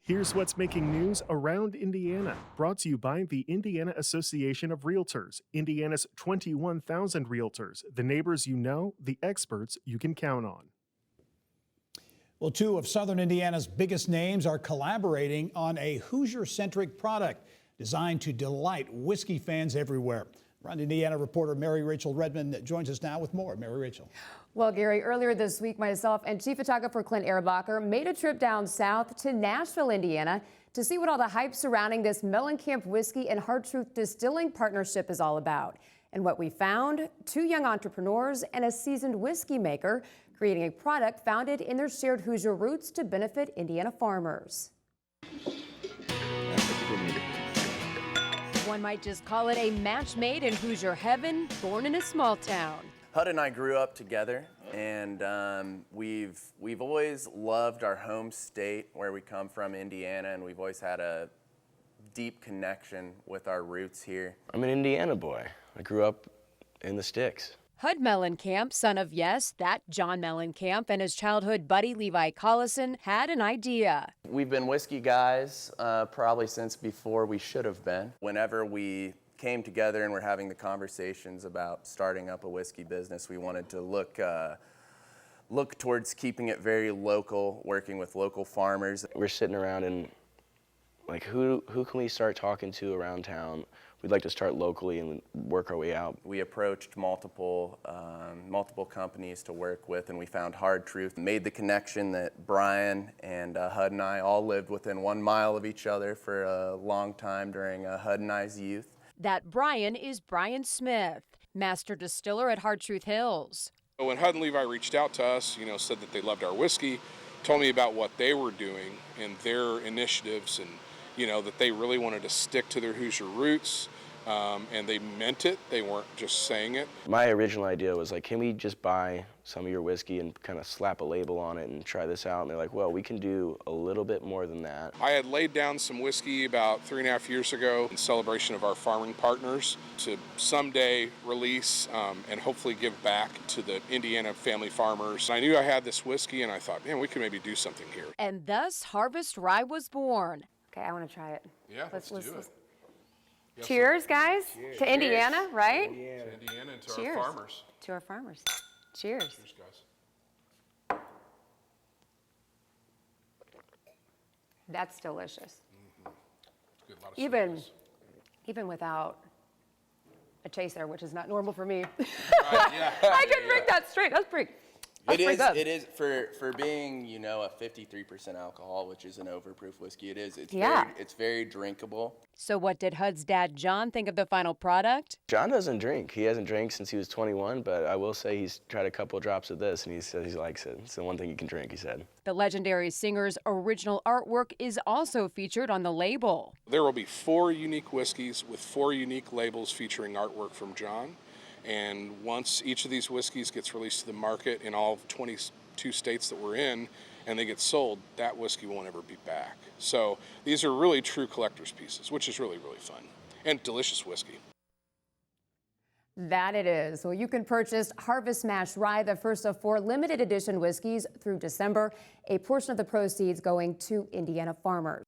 Here's what's making news around Indiana, brought to you by the Indiana Association of Realtors, Indiana's 21,000 realtors, the neighbors you know, the experts you can count on. Well, two of Southern Indiana's biggest names are collaborating on a Hoosier-centric product designed to delight whiskey fans everywhere. Around Indiana reporter Mary Rachel Redmond joins us now with more. Mary Rachel. Well, Gary, earlier this week, myself and chief photographer Clint Ehrbacher made a trip down south to Nashville, Indiana, to see what all the hype surrounding this Mellencamp whiskey and Hard Truth Distilling partnership is all about. And what we found, two young entrepreneurs and a seasoned whiskey maker creating a product founded in their shared Hoosier roots to benefit Indiana farmers. One might just call it a match made in Hoosier heaven, born in a small town. Hud and I grew up together, and we've always loved our home state where we come from, Indiana, and we've always had a deep connection with our roots here. I'm an Indiana boy. I grew up in the sticks. Hud Mellencamp, son of that John Mellencamp, and his childhood buddy Levi Collison had an idea. We've been whiskey guys probably since before we should have been. Whenever we came together and we're having the conversations about starting up a whiskey business, we wanted to look towards keeping it very local, working with local farmers. We're sitting around and like, who can we start talking to around town? We'd like to start locally and work our way out. We approached multiple companies to work with, and we found Hard Truth. Made the connection that Brian and Hud and I all lived within 1 mile of each other for a long time during Hud and I's youth. That Brian is Brian Smith, master distiller at Hard Truth Hills. When Hud and Levi reached out to us, said that they loved our whiskey, told me about what they were doing and their initiatives, and that they really wanted to stick to their Hoosier roots, and they meant it. They weren't just saying it. My original idea was like, can we just buy some of your whiskey and kind of slap a label on it and try this out? And they're like, well, we can do a little bit more than that. I had laid down some whiskey about 3.5 years ago in celebration of our farming partners to someday release and hopefully give back to the Indiana family farmers. I knew I had this whiskey, and I thought, man, we could maybe do something here. And thus Harvest Rye was born. Okay, I want to try it. Yeah, let's do it. Cheers, guys. Cheers. To Indiana, right? To Indiana and to Cheers. our farmers. To our farmers. Cheers. Cheers, guys. That's delicious. Mm-hmm. It's good. A lot of sweetness. Even without a chaser, which is not normal for me. Right, yeah. I can drink that straight. That's pretty good. It is for being, a 53% alcohol, which is an overproof whiskey. It's very drinkable. So what did Hud's dad, John, think of the final product? John doesn't drink. He hasn't drank since he was 21, but I will say he's tried a couple drops of this, and he says he likes it. It's the one thing he can drink, he said. The legendary singer's original artwork is also featured on the label. There will be 4 unique whiskeys with 4 unique labels featuring artwork from John. And once each of these whiskeys gets released to the market in all 22 states that we're in, and they get sold, that whiskey won't ever be back. So these are really true collector's pieces, which is really, really fun. And delicious whiskey. That it is. Well, you can purchase Harvest Mash Rye, the first of 4 limited edition whiskeys through December. A portion of the proceeds going to Indiana farmers.